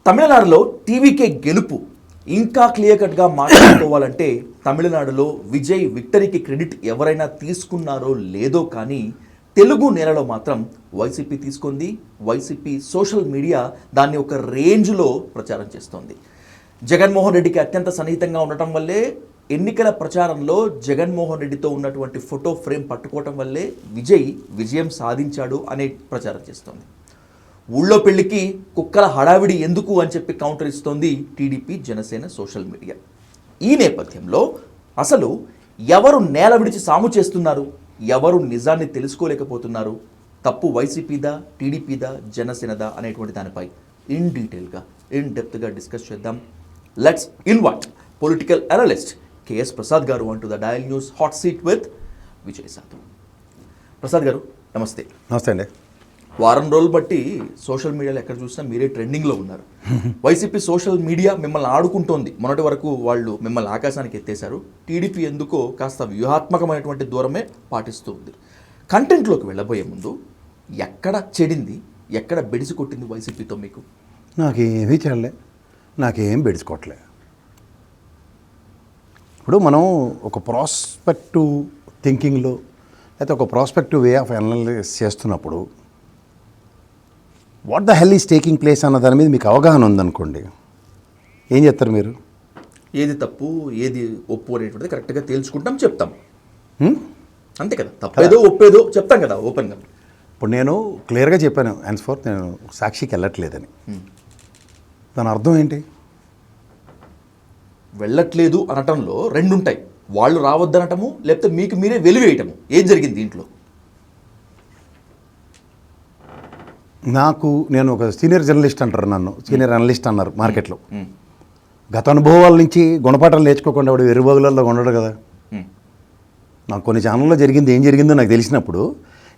తమిళనాడులో టీవీకే గెలుపు ఇంకా క్లియర్ కట్గా మాట్లాడుకోవాలంటే తమిళనాడులో విజయ్ విక్టరీకి క్రెడిట్ ఎవరైనా తీసుకున్నారో లేదో కానీ తెలుగు నేలలో మాత్రం వైసీపీ తీసుకుంది. వైసీపీ సోషల్ మీడియా దాన్ని ఒక రేంజ్లో ప్రచారం చేస్తోంది. జగన్మోహన్ రెడ్డికి అత్యంత సన్నిహితంగా ఉండటం వల్లే ఎన్నికల ప్రచారంలో జగన్మోహన్ రెడ్డితో ఉన్నటువంటి ఫోటో ఫ్రేమ్ పట్టుకోవటం వల్లే విజయం సాధించాడు అనే ప్రచారం చేస్తోంది. ఊళ్ళో పెళ్లికి కుక్కల హడావిడి ఎందుకు అని చెప్పి కౌంటర్ ఇస్తోంది టీడీపీ జనసేన సోషల్ మీడియా. ఈ నేపథ్యంలో అసలు ఎవరు నేల విడిచి సాము చేస్తున్నారు, ఎవరు నిజాన్ని తెలుసుకోలేకపోతున్నారు, తప్పు వైసీపీదా టీడీపీదా జనసేనదా అనేటువంటి దానిపై ఇన్ డీటెయిల్గా ఇన్ డెప్త్గా డిస్కస్ చేద్దాం. Let's invite political analyst KS Prasad గారు అంటూ the dial news hot seat with Vijay సాధు. ప్రసాద్ గారు నమస్తే. నమస్తే అండి. వారం రోజులు బట్టి సోషల్ మీడియాలో ఎక్కడ చూసినా మీరే ట్రెండింగ్లో ఉన్నారు. వైసీపీ సోషల్ మీడియా మిమ్మల్ని ఆడుకుంటోంది. మొన్నటి వరకు వాళ్ళు మిమ్మల్ని ఆకాశానికి ఎత్తేశారు. టీడీపీ ఎందుకో కాస్త వ్యూహాత్మకమైనటువంటి దూరమే పాటిస్తూ ఉంది. కంటెంట్లోకి వెళ్ళబోయే ముందు ఎక్కడ చెడింది, ఎక్కడ బెడిసి కొట్టింది వైసీపీతో మీకు? నాకేమీ చెడలే, నాకేం బెడిసుకోవట్లే. ఇప్పుడు మనం ఒక ప్రాస్పెక్టివ్ థింకింగ్లో లేకపోతే ఒక ప్రాస్పెక్టివ్ వే ఆఫ్ అనలైజ్ చేస్తున్నప్పుడు what the hell is taking place అన్న దాని మీద మీకు అవగాహన ఉందనుకోండి, ఏం చెప్తారు మీరు? ఏది తప్పు ఏది ఒప్పు అనేటువంటిది కరెక్ట్గా తేల్చుకుంటాం, చెప్తాం. అంతే కదా, తప్పేదో ఒప్పేదో చెప్తాం కదా ఓపెన్గా. ఇప్పుడు నేను క్లియర్గా చెప్పాను హెన్స్ఫోర్త్ నేను సాక్షికి వెళ్ళట్లేదని. దాని అర్థం ఏంటి? వెళ్ళట్లేదు అనటంలో రెండు ఉంటాయి. వాళ్ళు రావద్దనటము, లేకపోతే మీకు మీరే వెలివేయటము. ఏం జరిగింది దీంట్లో? నేను ఒక సీనియర్ జర్నలిస్ట్ అంటారు, నన్ను సీనియర్ అనలిస్ట్ అన్నారు మార్కెట్లో. గత అనుభవాల నుంచి గుణపాఠాలు నేర్చుకోకుండా వాడు వెరుబోగులలో ఉండడు కదా. నాకు కొన్ని ఛానల్లో జరిగింది ఏం జరిగిందో నాకు తెలిసినప్పుడు,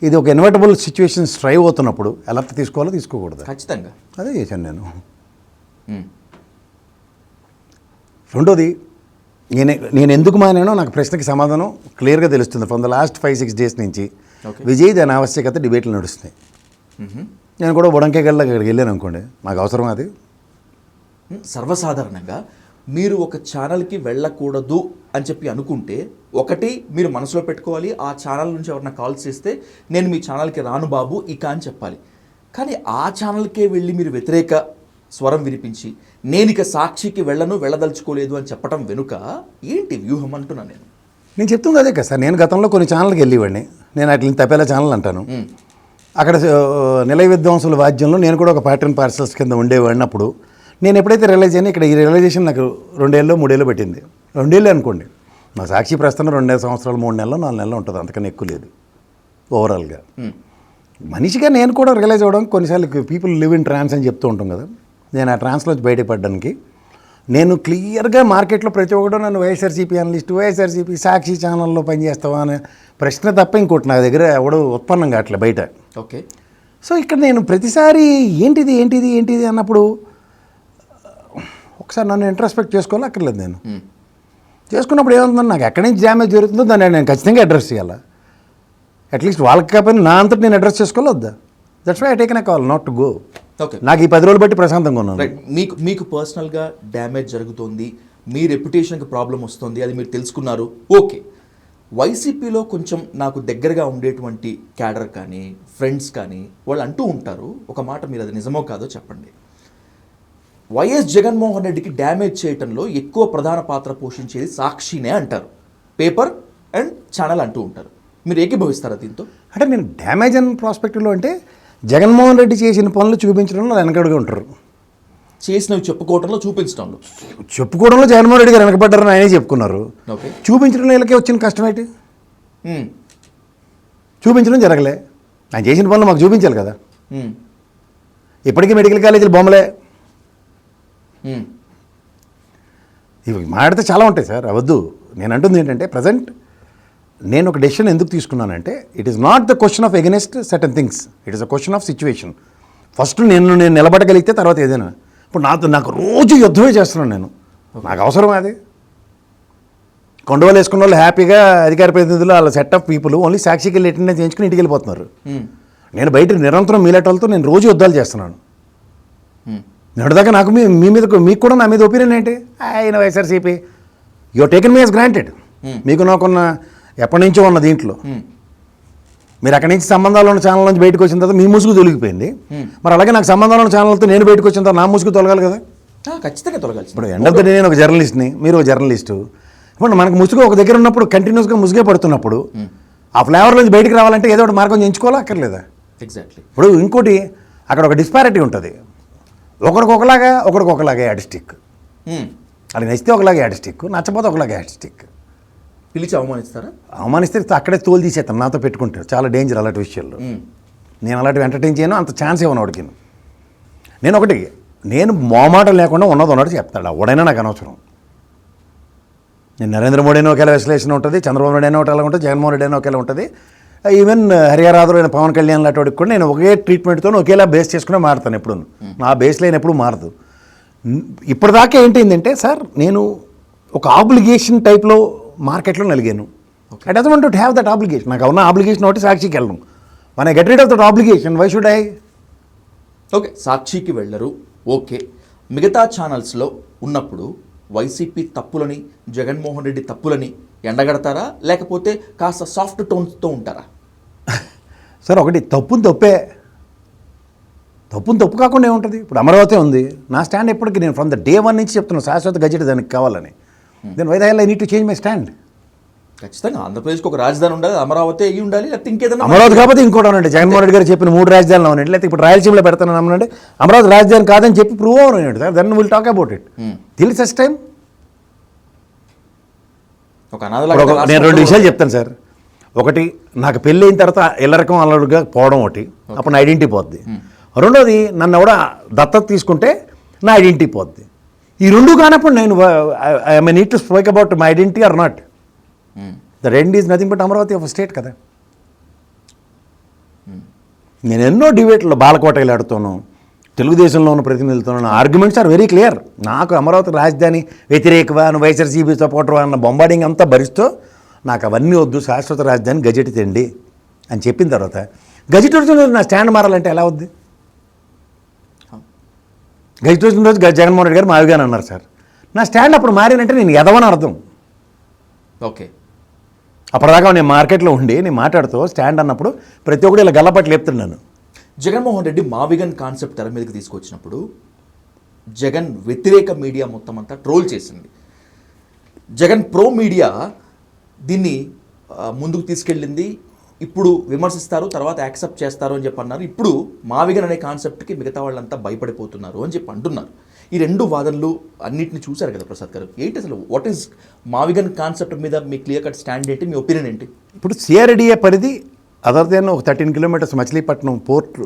ఇది ఒక ఇన్వర్టబుల్ సిచ్యువేషన్ స్ట్రైవ్ అవుతున్నప్పుడు ఎలా తీసుకోవాలో తీసుకోకూడదు. ఖచ్చితంగా అదే చేశాను నేను. రెండోది, నేను ఎందుకు మానానో నాకు ప్రశ్నకి సమాధానం క్లియర్గా తెలుస్తుంది. ఫ్రమ్ ద లాస్ట్ 5-6 డేస్ నుంచి విజయ్ దాని ఆవశ్యకత డిబేట్లు నడుస్తున్నాయి. నేను కూడా బుడంకేగల్లా అక్కడికి వెళ్ళాను అనుకోండి, నాకు అవసరం అది. సర్వసాధారణంగా మీరు ఒక ఛానల్కి వెళ్ళకూడదు అని చెప్పి అనుకుంటే, ఒకటి మీరు మనసులో పెట్టుకోవాలి, ఆ ఛానల్ నుంచి ఎవరైనా కాల్ చేస్తే నేను మీ ఛానల్కి రాను బాబు ఇక అని చెప్పాలి. కానీ ఆ ఛానల్కే వెళ్ళి మీరు వ్యతిరేక స్వరం వినిపించి నేను ఇక సాక్షికి వెళ్ళదలుచుకోలేదు అని చెప్పడం వెనుక ఏంటి వ్యూహం అంటున్నాను నేను చెప్తుంది అదే కదా సార్. నేను గతంలో కొన్ని ఛానల్కి వెళ్ళేవాడిని. నేను అట్లా తప్పేలా ఛానల్ అంటాను. అక్కడ నిలయ విద్వాంసుల వాద్యంలో నేను కూడా ఒక ప్యాటర్న్ పార్సల్స్ కింద ఉండేవాడిని. అప్పుడు నేను ఎప్పుడైతే రియలైజ్ అయ్యాను, ఇక్కడ ఈ రియలైజేషన్ నాకు 2 ఏళ్ళు పట్టింది. 2 ఏళ్ళు అనుకోండి. నా సాక్షి ప్రస్తుతం 2 సంవత్సరాలు 3 నెలలు 4 నెలలు ఉంటుంది, అంతకన్నా ఎక్కువ లేదు ఓవరాల్గా. మనిషిగా నేను కూడా రియలైజ్ అవ్వడం, కొన్నిసార్లు పీపుల్ లివ్ ఇన్ ట్రాన్స్ అని చెప్తూ ఉంటాం కదా. నేను ఆ ట్రాన్స్లోంచి బయటపడడానికి నేను క్లియర్గా మార్కెట్లో ప్రతి ఒక్కడు నన్ను వైఎస్ఆర్సీపీ అనలిస్ట్, వైఎస్ఆర్సీపీ సాక్షి ఛానల్లో పనిచేస్తావా అనే ప్రశ్న తప్ప ఇంకోటి నా దగ్గర ఎవడో ఉత్పన్నం కావట్లే బయట. ఓకే. సో ఇక్కడ నేను ప్రతిసారి ఏంటిది అన్నప్పుడు ఒకసారి నన్ను ఇంట్రాస్పెక్ట్ చేసుకోవాలి అక్కర్లేదు. నేను చేసుకున్నప్పుడు ఏమవుతుందని నాకు ఎక్కడి నుంచి డ్యామేజ్ జరుగుతుందో దాన్ని నేను ఖచ్చితంగా అడ్రస్ చేయాలి. అట్లీస్ట్ వాళ్ళకి కాకపోయినా నా అంతటి నేను అడ్రస్ చేసుకోవాలొద్దా? That's why I taken a call not to go. Okay. నాకు ఈ 10 రోజులు బట్టి ప్రశాంతంగా ఉన్నాను. మీకు పర్సనల్గా డ్యామేజ్ జరుగుతోంది, మీ రెప్యుటేషన్కి ప్రాబ్లం వస్తుంది, అది మీరు తెలుసుకున్నారు. ఓకే. వైసీపీలో కొంచెం నాకు దగ్గరగా ఉండేటువంటి క్యాడర్ కానీ ఫ్రెండ్స్ కానీ వాళ్ళు అంటూ ఉంటారు ఒక మాట, మీరు అది నిజమో కాదో చెప్పండి. వైఎస్ జగన్మోహన్ రెడ్డికి డ్యామేజ్ చేయటంలో ఎక్కువ ప్రధాన పాత్ర పోషించేది సాక్షినే అంటారు, పేపర్ అండ్ ఛానల్ అంటూ ఉంటారు. మీరు ఏకీభవిస్తారా దీంతో? అంటే నేను డ్యామేజ్ అండ్ ప్రాస్పెక్టివ్లో అంటే జగన్మోహన్ రెడ్డి చేసిన పనులు చూపించడంలో వెనకడుగా ఉంటారు, చేసినవి చెప్పుకోవడంలో చెప్పుకోవడంలో జగన్మోహన్ రెడ్డి గారు వెనకబడ్డారని ఆయనే చెప్పుకున్నారు. చూపించడం వీళ్ళకే వచ్చిన కష్టం ఏంటి? చూపించడం జరగలే. ఆయన చేసిన పనులు మాకు చూపించాలి కదా. ఇప్పటికీ మెడికల్ కాలేజీలు బొమ్మలే. ఇవి మాట్లాడితే చాలా ఉంటాయి సార్, అవద్దు. నేను అంటుంది ఏంటంటే ప్రజెంట్ నేను ఒక డెసిషన్ ఎందుకు తీసుకున్నానంటే, it is not the question of against certain things, it is a question of situation. First నేను నిలబడగలిగితే తర్వాత ఏదైనా. ఇప్పుడు నాకు రోజు యుద్ధమే చేస్తున్నాను నేను, నాకు అవసరం అది. కొండవలు వేసుకున్న వాళ్ళు హ్యాపీగా అధికార ప్రతినిధులు వాళ్ళ సెట్ ఆఫ్ పీపుల్ ఓన్లీ సాక్షికి వెళ్ళి అటెండెన్స్ చేయించుకుని ఇంటికి వెళ్ళిపోతున్నారు. నేను బయట నిరంతరం మీలేటోళ్ళతో నేను రోజు యుద్ధాలు చేస్తున్నాను. నిన్నటిదాకా నాకు మీ మీద మీకు కూడా నా మీద ఒపీనియన్ ఏంటి? ఆయన YSRCP your taken me as granted. మీకు నాకున్న ఎప్పటి నుంచో ఉన్న దీంట్లో మీరు అక్కడి నుంచి సంబంధాలు ఉన్న ఛానల్ నుంచి బయటకు వచ్చిన తర్వాత మీ ముసుగు తొలగిపోయింది. మరి అలాగే నాకు సంబంధాలు ఉన్న ఛానల్తో నేను బయటకు వచ్చిన తర్వాత నా ముసుగు తొలగాలి కదా. ఖచ్చితంగా తొలగాలి. ఇప్పుడు ఎండ్ ఆఫ్ ద డే నేను ఒక జర్నలిస్ట్ని, మీరు ఒక జర్నలిస్టు. ఇప్పుడు మనకు ముసుగు ఒక దగ్గర ఉన్నప్పుడు కంటిన్యూస్గా ముసుగే పడుతున్నప్పుడు ఆ ఫ్లేవర్ నుంచి బయటకు రావాలంటే ఏదో ఒకటి మార్గం ఎంచుకోవాలా అక్కర్లేదా? ఎగ్జాక్ట్లీ. ఇప్పుడు ఇంకోటి అక్కడ ఒక డిస్పారిటీ ఉంటుంది. ఒకడికొకలాగా యాడిస్టిక్. అది నచ్చితే ఒకలాగే యాడిస్టిక్, నచ్చపోతే ఒకలాగే యాడిస్టిక్. పిలిచి అవమానిస్తారా? అవమానిస్తే అక్కడే తోలు తీసేస్తాను, నాతో పెట్టుకుంటారు. చాలా డేంజర్ అలాంటి విషయాల్లో. నేను అలాంటివి ఎంటర్టైన్ చేయను, అంత ఛాన్స్ ఇవ్వను వాడికి. నేను మోమాటం లేకుండా ఉన్నది చెప్తాడు. ఎవడైనా నాకు అనవసరం. నేను నరేంద్ర మోడీ అయినా ఒకేలా విశ్లేషణ ఉంటుంది, చంద్రబాబు నాయుడు అయినా ఒకేలా ఉంటుంది, జగన్మోహన్ రెడ్డి అయినా ఒకేలా ఉంటుంది, ఈవెన్ హరియారాధుడు అయిన పవన్ కళ్యాణ్ లాంటి వాడికి కూడా నేను ఒకే ట్రీట్మెంట్తో ఒకేలా బేస్ చేసుకునే మారుతాను. ఎప్పుడు నా బేస్ లైన్ ఎప్పుడు మారదు. ఇప్పటిదాకా ఏంటంటే సార్, నేను ఒక ఆబ్లిగేషన్ టైప్లో మార్కెట్లో నలిగాను. I doesn't want to have that obligation. నాకు ఉన్న ఆబ్లిగేషన్ ఒకటి సాక్షికి వెళ్ళను. మన get rid of that obligation, why should I? Okay, సాక్షికి వెళ్ళరు, ఓకే. మిగతా ఛానల్స్లో ఉన్నప్పుడు వైసీపీ తప్పులని, జగన్మోహన్ రెడ్డి తప్పులని ఎండగడతారా, లేకపోతే కాస్త సాఫ్ట్ టోన్స్తో ఉంటారా? సార్ ఒకటి తప్పుని తప్పు కాకుండా ఏముంటుంది? ఇప్పుడు అమరావతి ఉంది, నా స్టాండ్ ఎప్పటికీ నేను ఫ్రమ్ ద డే 1 నుంచి చెప్తున్నాను, శాశ్వత గజెట్ దానికి కావాలని. Then why the hell I need to change my stand? ఖచ్చితంగా ఆంధ్రప్రదేశ్కి ఒక రాజధాని ఉండాలి, అమరావతి అయ్యి ఉండాలి, లేకపోతే ఇంకేదైనా. అమరావతి కాకపోతే ఇంకోటి అవునండి. జగన్మోహన్ రెడ్డి గారు చెప్పిన 3 రాజధానులు అవునండి, లేకపోతే ఇప్పుడు రాయలసీమలో పెడతాను అమ్మనండి, అమరావతి రాజధాని కాదని చెప్పి ప్రూవ్ అవునండి sir. Then will talk about it till such time. ఒక అనాథలాగా నేను 2 విషయాలు చెప్తాను సార్. ఒకటి, నాకు పెళ్ళి అయిన తర్వాత ఇల్లరకం అల్లుడుగా పోవడం ఒకటి, అప్పుడు నా ఐడెంటిటీ పోద్ది. రెండోది, నన్ను ఎవడ దత్తత తీసుకుంటే నా ఐడెంటిటీ పోద్ది. ఈ 2 కానప్పుడు నేను I may need to speak about my identity or not. The end is nothing but Amaravati of state కదా. నేను ఎన్నో డిబేట్లో బాలకోట వెళ్ళాడుతాను, తెలుగుదేశంలో ఉన్న ప్రతినిధులతో ఆర్గ్యుమెంట్స్ ఆర్ వెరీ క్లియర్. నాకు అమరావతి రాజధాని వ్యతిరేకవా, నువ్వు వైఎస్ఆర్సీపీ సపోర్టర్వా అన్న బొంబాడింగ్ అంతా భరిస్తూ నాకు అవన్నీ వద్దు, శాశ్వత రాజధాని గజెట్ తెండి అని చెప్పిన తర్వాత గజెట్ వచ్చిన రోజు నా స్టాండ్ మారాలంటే ఎలా అవుద్ది? గజెట్ వచ్చిన రోజు జగన్మోహన్ రెడ్డి గారు మావిగాని అన్నారు సార్. నా స్టాండ్ అప్పుడు మారినంటే నేను ఎదవని అర్థం. ఓకే, అప్పటిదాకా నేను మార్కెట్లో ఉండి నేను మాట్లాడుతూ స్టాండ్ అన్నప్పుడు ప్రతి ఒక్కటి ఇలా గల్లపట్లు లేపుతున్నాను. జగన్మోహన్ రెడ్డి మావిగన్ కాన్సెప్ట్ తెర మీదకి తీసుకొచ్చినప్పుడు జగన్ వ్యతిరేక మీడియా మొత్తం అంతా ట్రోల్ చేసింది. జగన్ ప్రో మీడియా దీన్ని ముందుకు తీసుకెళ్ళింది. ఇప్పుడు విమర్శిస్తారు, తర్వాత యాక్సెప్ట్ చేస్తారు అని చెప్పి అన్నారు. ఇప్పుడు మావిగన్ అనే కాన్సెప్ట్కి మిగతా వాళ్ళంతా భయపడిపోతున్నారు అని చెప్పి అంటున్నారు. ఈ 2 వాదనలు అన్నింటిని చూశారు కదా ప్రసాద్ గారు. ఏంటి అసలు వాట్ ఈస్ మావిగన్ కాన్సెప్ట్ మీద మీ క్లియర్ కట్ స్టాండ్ ఏంటి, మీ ఒపీనియన్ ఏంటి? ఇప్పుడు సిఆర్డిఏ పరిధి అదర్ దెన్ ఒక 13 కిలోమీటర్స్ మచిలీపట్నం పోర్ట్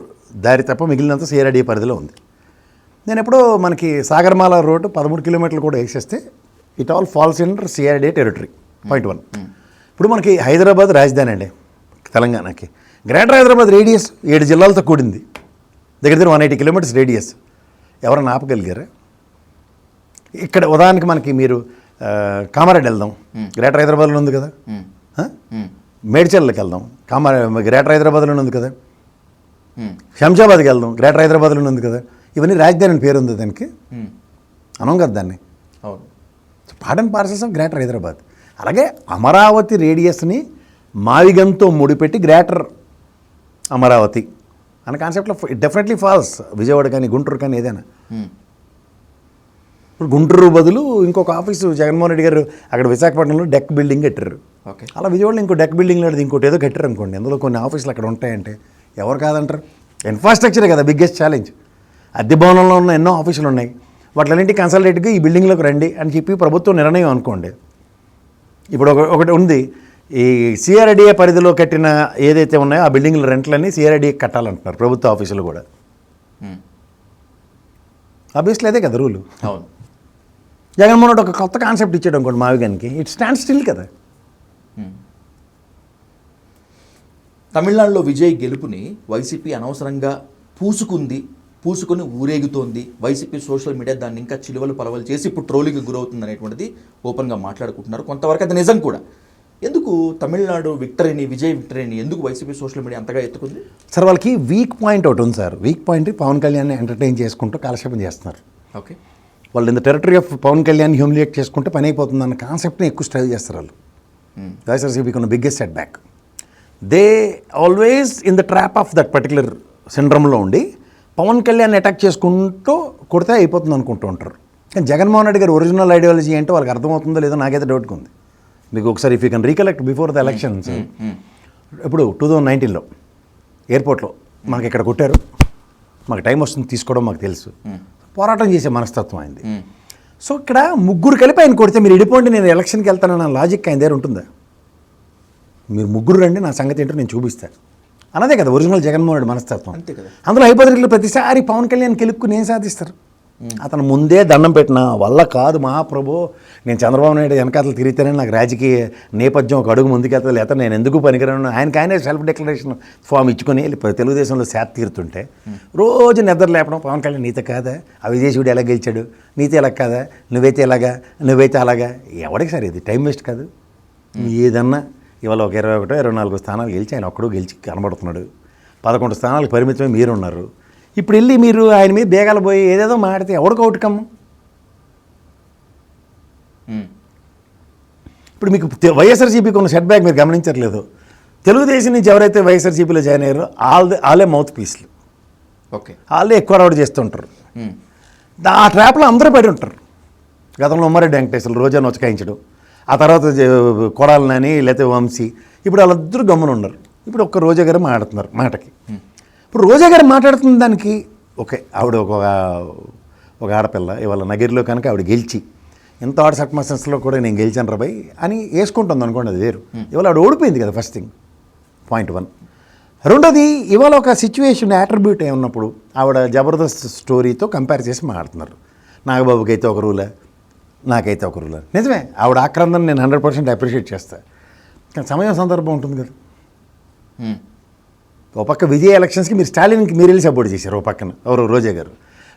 దారి తప్ప మిగిలినంత సిఆర్డిఏ పరిధిలో ఉంది. నేను ఎప్పుడో మనకి సాగర్మాల రోడ్డు 13 కిలోమీటర్లు కూడా వేసేస్తే it all false in CRDA territory. Point 1. ఇప్పుడు మనకి హైదరాబాద్ రాజధాని అండి తెలంగాణకి. గ్రేటర్ హైదరాబాద్ రేడియస్ 7 జిల్లాలతో కూడింది. దగ్గర 180 కిలోమీటర్స్ రేడియస్. ఎవరైనా ఆపగలిగారా? ఇక్కడ ఉదాహరణకి మనకి మీరు కామారెడ్డి వెళ్దాం, గ్రేటర్ హైదరాబాద్లో ఉంది కదా. మేడ్చల్కి వెళ్దాం, గ్రేటర్ హైదరాబాద్లోనే ఉంది కదా. శంషాబాద్కి వెళ్దాం, గ్రేటర్ హైదరాబాద్లోనే ఉంది కదా. ఇవన్నీ రాజధాని అని పేరు ఉంది దానికి, అనం కదా దాన్ని. అవును, part and parcels of greater Hyderabad. అలాగే అమరావతి రేడియస్ని మావిగంతో ముడిపెట్టి గ్రేటర్ అమరావతి అనే కాన్సెప్ట్లో డెఫినెట్లీ ఫాల్స్. విజయవాడ కానీ గుంటూరు కానీ ఏదైనా. ఇప్పుడు గుంటూరు బదులు ఇంకొక ఆఫీసు జగన్మోహన్ రెడ్డి గారు అక్కడ విశాఖపట్నంలో డెక్ బిల్డింగ్ కట్టారు. ఓకే, అలా విజయవాడలో ఇంకో డెక్ బిల్డింగ్ లేదు, ఇంకోటి ఏదో కట్టారు అనుకోండి. అందులో కొన్ని ఆఫీసులు అక్కడ ఉంటాయంటే ఎవరు కాదంటారు? ఇన్ఫ్రాస్ట్రక్చరే కదా బిగ్గెస్ట్ ఛాలెంజ్. అద్దె భవనంలో ఉన్న ఎన్నో ఆఫీసులు ఉన్నాయి, వాటిలన్నింటి కన్సల్టేట్గా ఈ బిల్డింగ్లోకి రండి అని చెప్పి ప్రభుత్వం నిర్ణయం అనుకోండి. ఇప్పుడు ఒకటి ఉంది, ఈ సిఆర్డిఏ పరిధిలో కట్టిన ఏదైతే ఉన్నాయో ఆ బిల్డింగ్ల రెంట్లన్నీ సిఆర్డిఏ కట్టాలంటున్నారు ప్రభుత్వ ఆఫీసులు కూడా. ఆబ్వియస్లీ అదే కదా రూలు. అవును. జగన్మోహన్ రెడ్డి ఒక కొత్త కాన్సెప్ట్ ఇచ్చాడు అనుకోండి మావిగానికి, ఇట్ స్టాండ్ స్టిల్ కదా. తమిళనాడులో విజయ్ గెలుపుని వైసీపీ అనవసరంగా పూసుకొని ఊరేగుతోంది. వైసీపీ సోషల్ మీడియా దాన్ని ఇంకా చిలువలు పలవలు చేసి ఇప్పుడు ట్రోలింగ్కి గురవుతుంది అనేటువంటిది ఓపెన్గా మాట్లాడుకుంటున్నారు. కొంతవరకు అది నిజం కూడా. ఎందుకు తమిళనాడు విక్టరీని, విజయ్ విక్టరీని ఎందుకు వైసీపీ సోషల్ మీడియా అంతగా ఎత్తుకుంది? సార్ వాళ్ళకి వీక్ పాయింట్ ఒకటి ఉంది sir. Weak point Pawan Kalyan entertain చేసుకుంటూ కాలక్షేపం చేస్తున్నారు. ఓకే, వాళ్ళు in the territory of Pawan Kalyan humiliate చేసుకుంటే పని అయిపోతుంది అన్న కాన్సెప్ట్ని ఎక్కువ స్ట్రైవ్ చేస్తారు వాళ్ళు. వైఎస్ఆర్సీపీకి ఉన్న biggest setback. They always in the trap of that particular సిండ్రమ్లో ఉండి పవన్ కళ్యాణ్ అటాక్ చేసుకుంటూ కొడితే అయిపోతుంది అనుకుంటూ ఉంటారు. కానీ జగన్మోహన్ రెడ్డి గారి ఒరిజినల్ ఐడియాలజీ ఏంటో వాళ్ళకి అర్థమవుతుందో లేదో నాకైతే డౌట్గా ఉంది. మీకు ఒకసారి if you can recollect before the elections, ఇప్పుడు 2019లో ఎయిర్పోర్ట్లో మనకి ఇక్కడ కొట్టారు, మాకు టైం వస్తుంది తీసుకోవడం మాకు తెలుసు, పోరాటం చేసే మనస్తత్వం అయింది. సో ఇక్కడ ముగ్గురు కలిపి ఆయన కొడితే మీరు ఇడిపోండి నేను ఎలక్షన్కి వెళ్తానన్న లాజిక్ ఆయన దగ్గర ఉంటుందా? మీరు ముగ్గురు రండి నా సంగతి ఏంటో నేను చూపిస్తాను అన్నదే కదా ఒరిజినల్ జగన్మోహన్ రెడ్డి మనస్తత్వం. అంతే కదా. అందులో హైపోథెటికల్ ప్రతిసారి పవన్ కళ్యాణ్ గెలుపుకుని ఏం సాధిస్తారు? అతను ముందే దండం పెట్టిన వల్ల కాదు మహాప్రభు, నేను చంద్రబాబు నాయుడు వెనకాతలు తిరిగితేనే నాకు రాజకీయ నేపథ్యం ఒక అడుగు ముందుకెళ్తా, లేకపోతే నేను ఎందుకు పనికిరాను ఆయనకే సెల్ఫ్ డిక్లరేషన్ ఫామ్ ఇచ్చుకొని తెలుగుదేశంలో శాత తీరుతుంటే రోజు నిద్ర లేపడం పవన్ కళ్యాణ్ నీత కాదా, ఆ విజయశివుడు ఎలా గెలిచాడు, నీతి ఎలా కాదా, నువ్వైతే ఎలాగా, నువ్వైతే అలాగా, ఎవడికి సార్ ఇది టైం వేస్ట్ కాదు. ఏదన్నా ఇవాళ ఒక 21, 24 స్థానాలు గెలిచి ఆయన ఒక్కడు గెలిచి కనబడుతున్నాడు. 11 స్థానాలకు పరిమితమై మీరున్నారు. ఇప్పుడు వెళ్ళి మీరు ఆయన మీద బేగాలు పోయి ఏదేదో మాడితే ఎవరికి అవుట్కమ్? ఇప్పుడు మీకు వైఎస్ఆర్సీపీకి ఉన్న సెట్ బ్యాక్ మీరు గమనించట్లేదు. తెలుగుదేశం నుంచి ఎవరైతే వైఎస్ఆర్సీపీలో జాయిన్ అయ్యారో వాళ్ళే మౌత్ పీస్లు. ఓకే, వాళ్ళే ఎక్కువ రౌడ్ చేస్తుంటారు. ఆ ట్రాప్లో అందరూ పడి ఉంటారు. గతంలో ఉమ్మారెడ్డి వెంకటేశ్వర్లు రోజా నొచ్చకాయించడం, ఆ తర్వాత కొడాలని లేకపోతే వంశీ, ఇప్పుడు వాళ్ళిద్దరూ గమ్మున ఉన్నారు. ఇప్పుడు ఒక్క రోజా గారు మాట్లాడుతున్నారు మాటకి. ఇప్పుడు రోజా గారు మాట్లాడుతున్న దానికి ఓకే, ఆవిడ ఒక ఆడపిల్ల ఇవాళ నగిరిలో కనుక ఆవిడ గెలిచి ఎంత ఆడ సర్కమ్స్టెన్స్లో కూడా నేను గెలిచాను రాబాయ్ అని వేసుకుంటుంది అనుకోండి, అది వేరు. ఇవాళ ఆవిడ ఓడిపోయింది కదా, ఫస్ట్ థింగ్, పాయింట్ 1. రెండోది ఇవాళ ఒక సిచ్యువేషన్ అట్రిబ్యూట్ ఉన్నప్పుడు ఆవిడ జబర్దస్త్ స్టోరీతో కంపేర్ చేసి మాట్లాడుతున్నారు. నాగబాబుకి అయితే ఒక రూలే, నాకైతే ఒక రూలే. నిజమే, ఆవిడ ఆక్రందన నేను 100% అప్రిషియేట్ చేస్తాను. కానీ సమయం సందర్భం ఉంటుంది కదా. ఒక పక్క విజయ్ ఎలక్షన్స్కి మీరు స్టాలిన్కి మీరు వెళ్ళి సపోర్ట్ చేశారు, ఒక పక్కన ఎవరు రోజా గారు.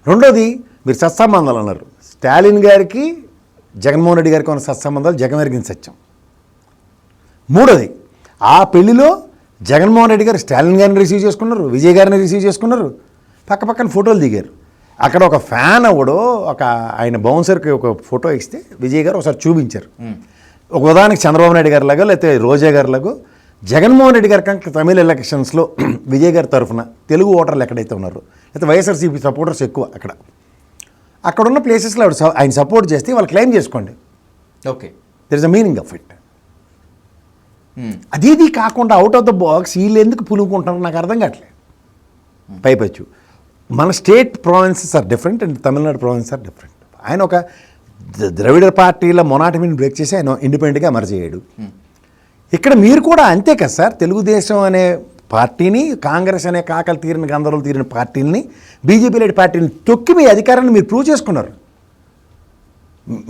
రెండోది మీరు సత్సంబంధాలు అన్నారు. స్టాలిన్ గారికి జగన్మోహన్ రెడ్డి గారికి ఉన్న సత్సంబంధాలు జగమెరిగిన సత్యం. మూడోది ఆ పెళ్లిలో జగన్మోహన్ రెడ్డి గారు స్టాలిన్ గారిని రిసీవ్ చేసుకున్నారు, విజయ్ గారిని రిసీవ్ చేసుకున్నారు, పక్క పక్కన ఫోటోలు దిగారు. అక్కడ ఒక ఫ్యాన్ అవ్వడో ఒక ఆయన బౌన్సర్కి ఒక ఫోటో ఇస్తే విజయ్ గారు ఒకసారి చూపించారు. ఒక ఉదాహరణకి చంద్రబాబు నాయుడు గారి లాగో లేకపోతే రోజా గారి లాగో జగన్మోహన్ రెడ్డి గారి కనుక తమిళ ఎలక్షన్స్లో విజయ్ గారి తరఫున తెలుగు ఓటర్లు ఎక్కడైతే ఉన్నారో లేకపోతే వైఎస్ఆర్సీపీ సపోర్టర్స్ ఎక్కువ అక్కడ ఉన్న ప్లేసెస్లో ఆయన సపోర్ట్ చేస్తే వాళ్ళు క్లెయిమ్ చేసుకోండి. Okay, there is a meaning of it. అది కాకుండా అవుట్ ఆఫ్ ద బాక్స్ వీళ్ళు ఎందుకు పులుకుంటున్నారు నాకు అర్థం కావట్లేదు. పైపచ్చు మన state provinces are different and Tamil Nadu province are different. ఆయన ఒక ద్రవిడ పార్టీల మొనాటమీని బ్రేక్ చేసి ఆయన ఇండిపెండెంట్గా ఎమర్జ్ అయ్యాడు. ఇక్కడ మీరు కూడా అంతే కదా సార్, తెలుగుదేశం అనే పార్టీని, కాంగ్రెస్ అనే కాకలు తీరిన గందరలు తీరిన పార్టీని, బీజేపీ లాంటి పార్టీని తొక్కి మీ అధికారాన్ని మీరు ప్రూవ్ చేసుకున్నారు.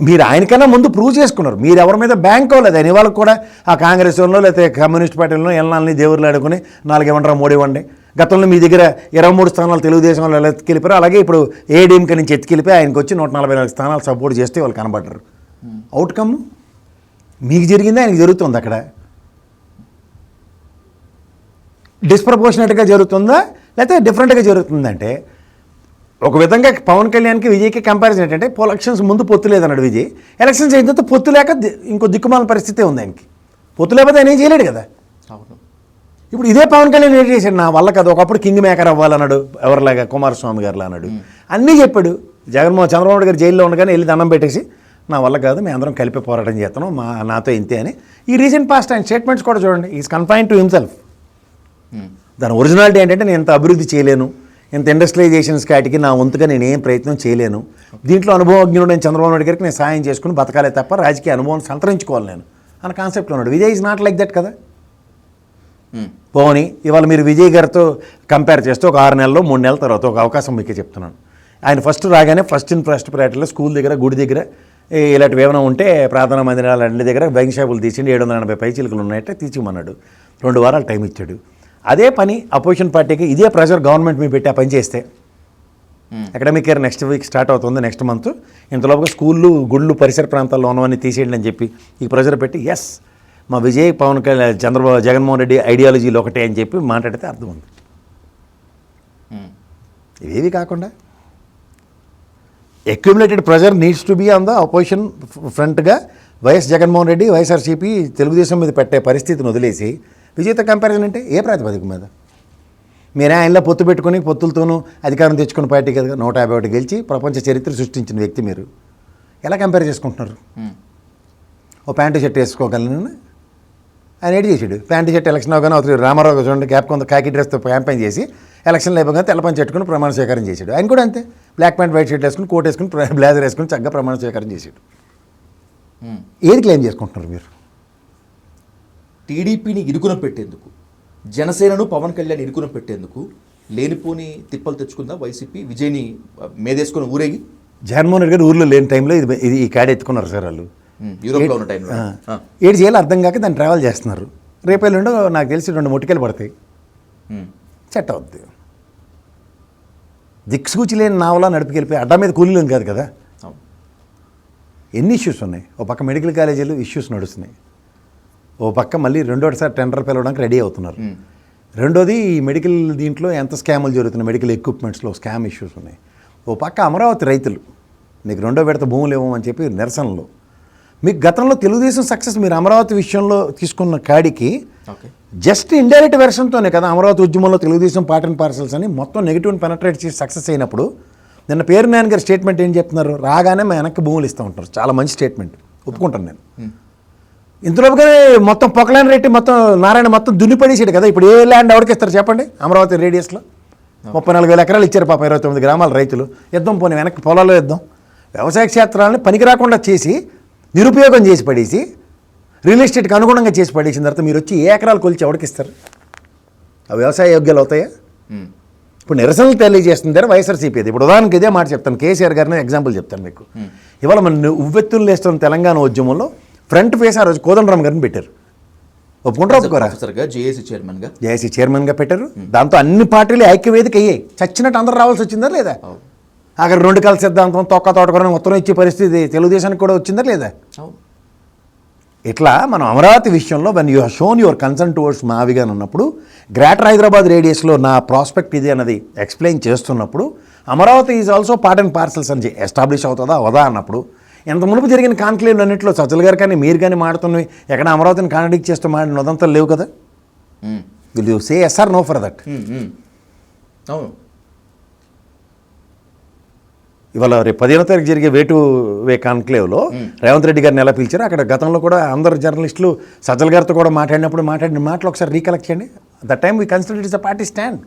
మీరు ఆయనకన్నా ముందు ప్రూవ్ చేసుకున్నారు. మీరు ఎవరి మీద బ్యాంక్ అవ్వలేదు. ఆయన ఇవాళ కూడా ఆ కాంగ్రెస్ వాళ్ళలో లేకపోతే కమ్యూనిస్ట్ పార్టీలో ఎల్లాలని దేవుళ్ళు ఆడుకుని 4 ఇవ్వండి 3 ఇవ్వండి. గతంలో మీ దగ్గర 23 స్థానాలు తెలుగుదేశంలో ఎత్తుకెళ్ళిపోయారు. అలాగే ఇప్పుడు ఏడీఎంకే నుంచి ఎత్తుకెళ్ళిపోయి ఆయనకు వచ్చి 144 స్థానాలు సపోర్ట్ చేస్తే వాళ్ళు కనబడ్డారు. అవుట్కమ్ మీకు జరిగింది ఆయనకి జరుగుతుంది. అక్కడ డిస్ప్రపోర్షనేట్గా జరుగుతుందా లేకపోతే డిఫరెంట్గా జరుగుతుందంటే ఒక విధంగా పవన్ కళ్యాణ్కి విజయ్కి కంపారిజన్ ఏంటంటే ఎలక్షన్స్ ముందు పొత్తు లేదన్నాడు విజయ్, ఎలక్షన్స్ అయిన తర్వాత పొత్తు లేక ఇంకో దిక్కుమాల పరిస్థితే ఉంది ఆయనకి. పొత్తు లేకపోతే ఆయన ఏం చేయలేడు కదా. ఇప్పుడు ఇదే పవన్ కళ్యాణ్ ఏం చేశాడు, నా వల్ల కదా ఒకప్పుడు కింగ్ మేకర్ అవ్వాలన్నాడు, ఎవరిలాగా కుమారస్వామి గారిలా అన్నాడు, అన్నీ చెప్పాడు. చంద్రబాబు గారు జైల్లో ఉండగానే వెళ్ళి దండం పెట్టేసి నా వల్ల కాదు మేము అందరం కలిపి పోరాటం చేస్తున్నాం, నాతో ఇంతే అని. ఈ రీసెంట్ పాస్ట్ ఆయన స్టేట్మెంట్స్ కూడా చూడండి, ఈజ్ కన్ఫైన్ టు హిమ్సెల్ఫ్. దాని ఒరిజినాలిటీ ఏంటంటే నేను ఇంత అభివృద్ధి చేయలేను, ఇంత ఇండస్ట్రియలైజేషన్స్ కాటికి నా వంతుగా నేను ఏం ప్రయత్నం చేయలేను, దీంట్లో అనుభవజ్ఞుడు నేను చంద్రబాబు నాయుడు గారికి నేను సాయం చేసుకుని బతకాలే తప్ప రాజకీయ అనుభవం సంతరించుకోవాలి నేను అన్న కాన్సెప్ట్లో ఉన్నాడు. Vijay is not like that కదా. పోనీ ఇవాళ మీరు విజయ్ గారితో కంపేర్ చేస్తే ఒక 6 నెలల్లో 3 నెలల తర్వాత ఒక అవకాశం మీకే చెప్తున్నాను. ఆయన ఫస్ట్ రాగానే ఫస్ట్ ప్రయారిటీలో స్కూల్ దగ్గర గుడి దగ్గర ఇలాంటివి ఏమైనా ఉంటే ప్రార్థనా మందిరాలు అన్ని దగ్గర బ్యాంక్ షాపులు తీసిండి 780 పైచీలకలు ఉన్నాయంటే తీసుకోమన్నాడు. 2 వారాలు టైం ఇచ్చాడు. అదే పని అపోజిషన్ పార్టీకి ఇదే ప్రెషర్ గవర్నమెంట్ మీద పెట్టి ఆ పని చేస్తే academic year next week start అవుతుంది, నెక్స్ట్ మంత్, ఇంతలోపుగా స్కూళ్ళు గుళ్ళు పరిసర ప్రాంతాల్లో ఉన్నవన్నీ తీసేయండి అని చెప్పి ఈ ప్రెషర్ పెట్టి ఎస్ మా విజయ్ పవన్ కళ్యాణ్ చంద్రబాబు జగన్మోహన్ రెడ్డి ఐడియాలజీలు ఒకటే అని చెప్పి మాట్లాడితే అర్థం ఉంది. ఇవేవి కాకుండా accumulated pressure needs to be on the opposition ఫ్రంట్గా వైఎస్ జగన్మోహన్ రెడ్డి వైఎస్ఆర్సీపీ తెలుగుదేశం మీద పెట్టే పరిస్థితిని వదిలేసి విజయ్తో కంపారిజన్ అంటే ఏ ప్రాతిపదిక మీద? మీరే ఆయనలో పొత్తు పెట్టుకుని పొత్తులతోనూ అధికారం తెచ్చుకున్న పార్టీ కదా 151 గెలిచి ప్రపంచ చరిత్ర సృష్టించిన వ్యక్తి మీరు ఎలా కంపేర్ చేసుకుంటున్నారు? ఓ ప్యాంటు షర్ట్ వేసుకోగలను ఆయన ఏడు చేసాడు. ప్యాంటు షర్ట్ ఎలక్షన్ అవగానే అవుతుంది రామారావు చూడండి క్యాప్ కొంత కాకి డ్రెస్తో క్యాంపెయిన్ చేసి ఎలక్షన్లు అయిపోగానే తెల్ల పంచె పెట్టుకుని ప్రమాణ స్వీకారం చేశాడు. ఆయన కూడా అంతే బ్లాక్ ప్యాంట్ వైట్ షర్ట్ వేసుకుని కోట్ వేసుకుని బ్లేజర్ వేసుకుని చక్కగా ప్రమాణ స్వీకారం చేశాడు. ఏది క్లెయిమ్ చేసుకుంటున్నారు మీరు? టీడీపీని ఇరుకున పెట్టేందుకు, జనసేనను పవన్ కళ్యాణ్ ఇరుకున పెట్టేందుకు లేనిపోని తిప్పలు తెచ్చుకుందా వైసీపీ? విజయ్ని మేదేసుకుని ఊరేగి జగన్మోహన్ రెడ్డి గారు ఊర్లో లేని టైంలో ఇది ఈ కాడ ఎత్తుకున్నారు సార్ వాళ్ళు. యూరోప్లో ఉన్న టైంలో ఏడు చేయాలి అర్థం కాక దాన్ని ట్రావెల్ చేస్తున్నారు. రేపేళ్ళుండో నాకు తెలిసి 2 ముట్టికలు పడతాయి, సెట్ అవుద్ది. దిక్సూచి లేని నావలా నడిపికెళ్ళిపోయి అడ్డా మీద కూలీలు కాదు కదా. ఎన్ని ఇష్యూస్ ఉన్నాయి. ఓ పక్క మెడికల్ కాలేజీలు ఇష్యూస్ నడుస్తున్నాయి, ఓ పక్క మళ్ళీ రెండోసారి టెండర్ పిలవడానికి రెడీ అవుతున్నారు. రెండోది ఈ మెడికల్ దీంట్లో ఎంత స్కాములు జరుగుతున్నాయి, మెడికల్ ఎక్విప్మెంట్స్లో స్కామ్ ఇష్యూస్ ఉన్నాయి. ఓ పక్క అమరావతి రైతులు నీకు 2వ విడత భూములు ఇవ్వమని చెప్పి నిరసనలు. మీకు గతంలో తెలుగుదేశం సక్సెస్ మీరు అమరావతి విషయంలో తీసుకున్న కాడికి జస్ట్ ఇండైరెక్ట్ వెర్షన్తోనే కదా అమరావతి ఉద్యమంలో తెలుగుదేశం పార్ట్ అండ్ పార్సల్స్ అని మొత్తం నెగిటివ్ని పెనట్రేట్ చేసి సక్సెస్ అయినప్పుడు నిన్న పేరు నాయన గారి స్టేట్మెంట్ ఏం చెప్తున్నారు? రాగానే మా వెనక్కి భూములు ఇస్తూ ఉంటారు. చాలా మంచి స్టేట్మెంట్, ఒప్పుకుంటాను నేను. ఇంతలోపుగానే మొత్తం పొకలాన్ రెడ్డి మొత్తం నారాయణ మొత్తం దున్నిపడేసాడు కదా. ఇప్పుడు ఏ ల్యాండ్ ఎవరికి ఇస్తారు చెప్పండి? అమరావతి రేడియస్లో 34,000 ఎకరాలు ఇచ్చారు పాప 29 గ్రామాల రైతులు. ఇద్దాం పోనీ వెనక్కి పొలాల్లో ఇద్దాం. వ్యవసాయ క్షేత్రాలని పనికి రాకుండా చేసి నిరుపయోగం చేసి పడేసి రియల్ ఎస్టేట్కి అనుగుణంగా చేసి పడేసిన తర్వాత మీరు వచ్చి ఏ ఎకరాలు కొలిచి ఎవరికి ఇస్తారు? ఆ వ్యవసాయ యోగ్యాలు అవుతాయా? ఇప్పుడు నిరసనలు తెలియజేస్తుంటారు వైఎస్ఆర్సీపీ. ఇప్పుడు ఉదాహరణకి ఇదే మాట చెప్తాను, కేసీఆర్ గారిని ఎగ్జాంపుల్ చెప్తాను మీకు. ఇవాళ మన ఉవ్వెత్తులు లేస్తున్న తెలంగాణ ఉద్యమంలో ఫ్రంట్ ఫేస్ ఆ రోజు కోదండరామ్ గారిని పెట్టారు. ఒప్పుకుంటారా ఒప్పుకోరా? జేఏసీ చైర్మన్గా పెట్టారు. దాంతో అన్ని పార్టీలు ఐక్యవేదిక అయ్యాయి. చచ్చినట్టు అందరూ రావాల్సి వచ్చిందా లేదా? అక్కడ 2 కాల సిద్ధాంతం తొక్క తోటకూర ఉత్తరం ఇచ్చే పరిస్థితి తెలుగుదేశానికి కూడా వచ్చిందా లేదా? ఇట్లా మనం అమరావతి విషయంలో when you shown your concern towards మావిగాన్ అన్నప్పుడు గ్రేటర్ హైదరాబాద్ రేడియస్లో నా ప్రాస్పెక్ట్ ఇది అన్నది ఎక్స్ప్లెయిన్ చేస్తున్నప్పుడు Amaravati is also part and parcels అని ఎస్టాబ్లిష్ అవుతుందా అవదా అన్నప్పుడు ఎంత మునుపు జరిగిన కాన్క్లేవ్లు అన్నింటిలో సజ్జల గారు కానీ మీరు కానీ మాడుతున్నవి ఎక్కడ అమరావతిని కాంట్రడిక్ట్ చేస్తూ మాడిన ఉదంతాలు లేవు కదా. Will you say yes or no for that? అవును. ఇవాళ రేపు 15వ తారీఖు జరిగే వే కాన్క్లేవ్లో రేవంత్ రెడ్డి గారిని ఎలా పిలిచారు? అక్కడ గతంలో కూడా అందరు జర్నలిస్టులు సజ్జల గారితో కూడా మాట్లాడిన మాటలు ఒకసారి రీకలెక్ట్ చేయండి. That time we consider it is a party stand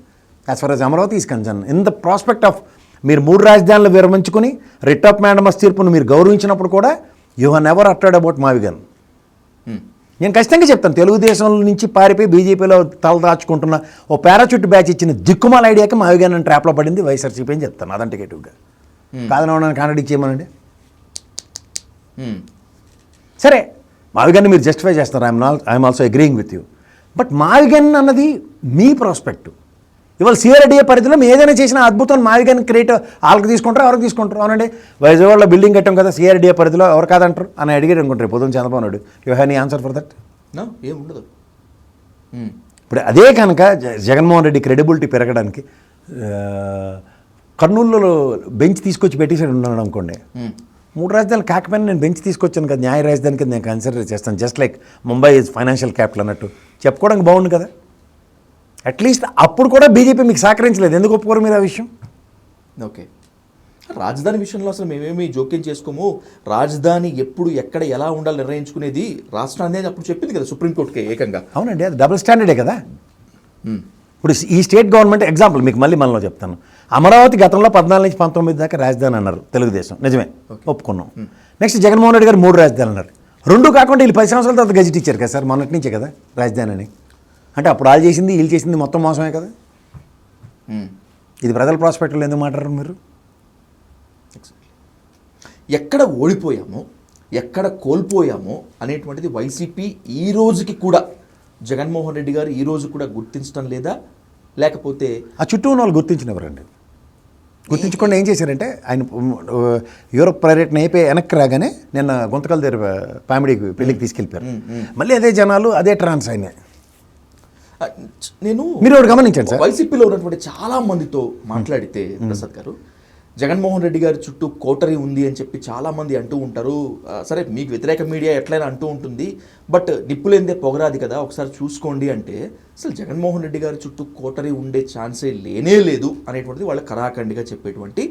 as for as Amaravati is concern. In the prospect of మీరు 3 రాజధానులు విరమించుకుని రిట్ ఆఫ్ మ్యాండమస్ తీర్పును మీరు గౌరవించినప్పుడు కూడా you have never uttered about మావిగన్. నేను ఖచ్చితంగా చెప్తాను, తెలుగుదేశం నుంచి పారిపోయి బీజేపీలో తలదాచుకుంటున్న ఓ పారాచూట్ బ్యాచ్ ఇచ్చిన దిక్కుమాల ఐడియాకి మావిగన్ అని ట్రాప్లో పడింది వైఎస్ఆర్సీపీ అని చెప్తాను అథెంటికేటివ్గా. కాదని ఉన్నాను కాంట్రడిక్ట్ చేయమనండి. సరే మావిగన్ని మీరు జస్టిఫై చేస్తారు, I'm also agreeing with you. But మావిగన్ అన్నది మీ ప్రాస్పెక్ట్. ఇవాళ సిఆర్డీఏ పరిధిలో మేము ఏదైనా చేసిన అద్భుతం మావిగన్ క్రియేట్ వాళ్ళకి తీసుకుంటారు ఎవరికి తీసుకుంటారు? అవునండి వైజాగ్లో బిల్డింగ్ కట్టాం కదా సిఆర్డీఏ పరిధిలో ఎవరు కాదంటారు అని అడిగారు అనుకుంటారు పొద్దున్న Chandrababu Naidu. You have any answer for that? ఏముండదు. ఇప్పుడు అదే కనుక జగన్మోహన్ రెడ్డి క్రెడిబిలిటీ పెరగడానికి కర్నూలులో బెంచ్ తీసుకొచ్చి పెట్టేసాడు ఉన్నాడు అనుకోండి. 3 రాజధానులు కాకపోయినా నేను బెంచ్ తీసుకొచ్చాను కదా, న్యాయ రాజధానికి నేను కన్సిడర్ చేస్తాను. Just like Mumbai is financial capital అన్నట్టు చెప్పుకోవడానికి బాగుంది కదా. అట్లీస్ట్ అప్పుడు కూడా బీజేపీ మీకు సహకరించలేదు. ఎందుకు ఒప్పుకోరు మీరు ఆ విషయం? ఓకే, రాజధాని విషయంలో అసలు మేమేమి జోక్యం చేసుకోము. రాజధాని ఎప్పుడు ఎక్కడ ఎలా ఉండాలి నిర్ణయించుకునేది రాష్ట్రాన్ని అప్పుడు చెప్పింది కదా సుప్రీంకోర్టుకి ఏకంగా. అవునండి, అది డబుల్ స్టాండర్డే కదా. ఇప్పుడు ఈ స్టేట్ గవర్నమెంట్ ఎగ్జాంపుల్ మీకు మళ్ళీ మనలో చెప్తాను. అమరావతి గతంలో 14 నుంచి 19 దాకా రాజధాని అన్నారు తెలుగుదేశం, నిజమే ఒప్పుకున్నాం. నెక్స్ట్ జగన్మోహన్ రెడ్డి గారు 3 రాజధానులు అన్నారు. 2 కాకుండా వీళ్ళు 10 సంవత్సరాల తర్వాత గెజిట్ ఇచ్చారు కదా సార్, మొన్నటి నుంచే కదా రాజధాని అని. అంటే అప్పుడు వాళ్ళు చేసింది వీళ్ళు చేసింది మొత్తం మోసమే కదా. ఇది ప్రజల ప్రాస్పెక్ట్లో ఎందుకు మాట్లాడరు మీరు? ఎక్కడ ఓడిపోయామో ఎక్కడ కోల్పోయామో అనేటువంటిది వైసీపీ ఈ రోజుకి కూడా జగన్మోహన్ రెడ్డి గారు ఈ రోజు కూడా గుర్తించడం లేదా? లేకపోతే ఆ చుట్టూ ఉన్న వాళ్ళు గుర్తించినవరండి. గుర్తించుకోండి ఏం చేశారంటే ఆయన యూరోప్ పర్యటన అయిపోయి వెనక్కి రాగానే నిన్న గుంతకల్ దగ్గర పామిడికి పెళ్ళికి తీసుకెళ్ళిపోయారు. మళ్ళీ అదే జనాలు అదే ట్రాన్స్ అయినాయి. నేను మీరు ఒకటి గమనించండి సార్, వైసీపీలో ఉన్నటువంటి చాలా మందితో మాట్లాడితే ప్రసాద్ గారు, జగన్మోహన్ రెడ్డి గారి చుట్టూ కోటరీ ఉంది అని చెప్పి చాలా మంది అంటూ ఉంటారు. సరే మీకు వ్యతిరేక మీడియా ఎట్లయినా అంటూ ఉంటుంది, బట్ నిప్పులేందే పొగరాది కదా, ఒకసారి చూసుకోండి అంటే అసలు జగన్మోహన్ రెడ్డి గారి చుట్టూ కోటరీ ఉండే ఛాన్సే లేనే లేదు అనేటువంటిది వాళ్ళ కరాఖండిగా చెప్పేటువంటి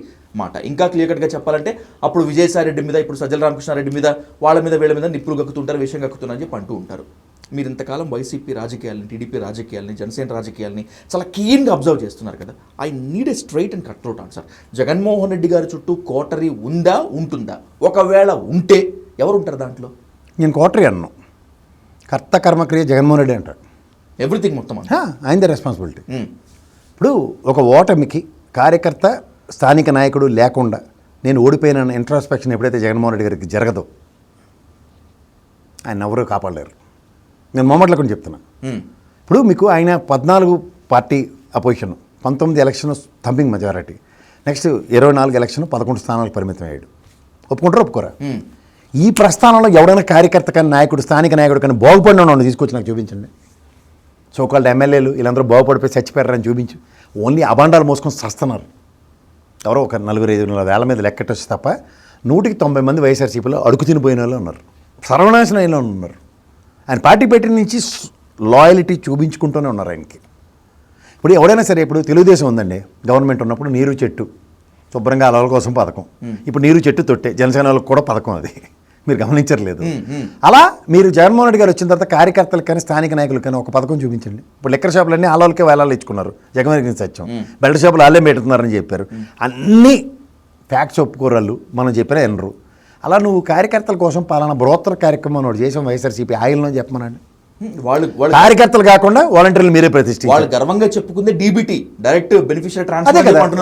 మాట. ఇంకా క్లియర్ కట్గా చెప్పాలంటే అప్పుడు విజయసాయి రెడ్డి మీద, ఇప్పుడు సజ్జల రామకృష్ణారెడ్డి మీద, వాళ్ళ మీద వీళ్ళ మీద నిప్పులు గక్కుతుంటారు, విషయం గక్కుతున్నారని చెప్పి అంటూ ఉంటారు. మీరు ఇంతకాలం వైసీపీ రాజకీయాలని, టీడీపీ రాజకీయాలని, జనసేన రాజకీయాలని చాలా కీన్గా అబ్జర్వ్ చేస్తున్నారు కదా. I need a straight and cut out answer. Jaganmohan Reddy గారి చుట్టూ కోటరీ ఉందా, ఉంటుందా? ఒకవేళ ఉంటే ఎవరు ఉంటారు దాంట్లో? నేను కోటరీ అన్నాను, కర్త కర్మక్రియ జగన్మోహన్ రెడ్డి అంటాడు. ఎవ్రీథింగ్ మొత్తం ఆయనదే రెస్పాన్సిబిలిటీ. ఇప్పుడు ఒక ఓటమికి కార్యకర్త స్థానిక నాయకుడు లేకుండా నేను ఓడిపోయిన ఇంట్రాస్పెక్షన్ ఎప్పుడైతే జగన్మోహన్ రెడ్డి గారికి జరగదో ఆయన ఎవరూ కాపాడలేరు. నేను మొమ్మట్లో కొన్ని చెప్తున్నా. ఇప్పుడు మీకు ఆయన 14 party opposition, 19 election thumping majority, next 24 election 11 స్థానాలకు పరిమితం అయ్యాడు. ఒప్పుకుంటారా ఒప్పుకోరా? ఈ ప్రస్థానంలో ఎవరైనా కార్యకర్త కానీ నాయకుడు, స్థానిక నాయకుడు కానీ బాగుపడిన వాడిని తీసుకొచ్చి నాకు చూపించండి. సోకాల్డ్ ఎమ్మెల్యేలు వీళ్ళందరూ బాగుపడిపోయి చచ్చిపోయారని చూపించు. ఓన్లీ అబాండాలు మోసుకొని చస్తున్నారు. ఎవరో ఒక 4-5 వేల మీద లెక్కటొచ్చి తప్ప 190 మంది వైఎస్ఆర్సీపీలో అడుగు తినిపోయిన వాళ్ళు ఉన్నారు, సర్వనాశనం అయిన వాళ్ళు ఉన్నారు. ఆయన పార్టీ పెట్టిన నుంచి లాయలిటీ చూపించుకుంటూనే ఉన్నారు ఆయనకి. ఇప్పుడు ఎవడైనా సరే, ఇప్పుడు తెలుగుదేశం ఉందండి గవర్నమెంట్ ఉన్నప్పుడు నీరు చెట్టు శుభ్రంగా అలల కోసం పథకం, ఇప్పుడు నీరు చెట్టు తొట్టే జనసేన వాళ్ళకి కూడా పథకం, అది మీరు గమనించట్లేదు. అలా మీరు జగన్మోహన్ రెడ్డి గారు వచ్చిన తర్వాత కార్యకర్తలకు కానీ స్థానిక నాయకులకు కానీ ఒక పథకం చూపించండి. ఇప్పుడు లిక్కర్ షాపులన్నీ ఆలకే వేలాలు ఇచ్చుకున్నారు, జగన్మోహన్ సత్యం. బెల్ట్ షాపులు వాళ్ళే పెడుతున్నారని చెప్పారు. అన్నీ ఫ్యాక్ట్స్ ఒప్పుకోరాళ్ళు, మనం చెప్పినా వినరు. అలా నువ్వు కార్యకర్తల కోసం పలానా బృహత్తర కార్యక్రమం ఒకటి చేసాం వైఎస్ఆర్సీపీ ఆయిల్లో చెప్పమనండి. వాళ్ళు కార్యకర్తలు కాకుండా వాలంటీర్లు మీరే ప్రతిష్ఠించారు. వాళ్ళు గర్వంగా చెప్పుకుందే డీబీటీ, డైరెక్ట్ బెనిఫిషియరీ ట్రాన్స్ఫర్.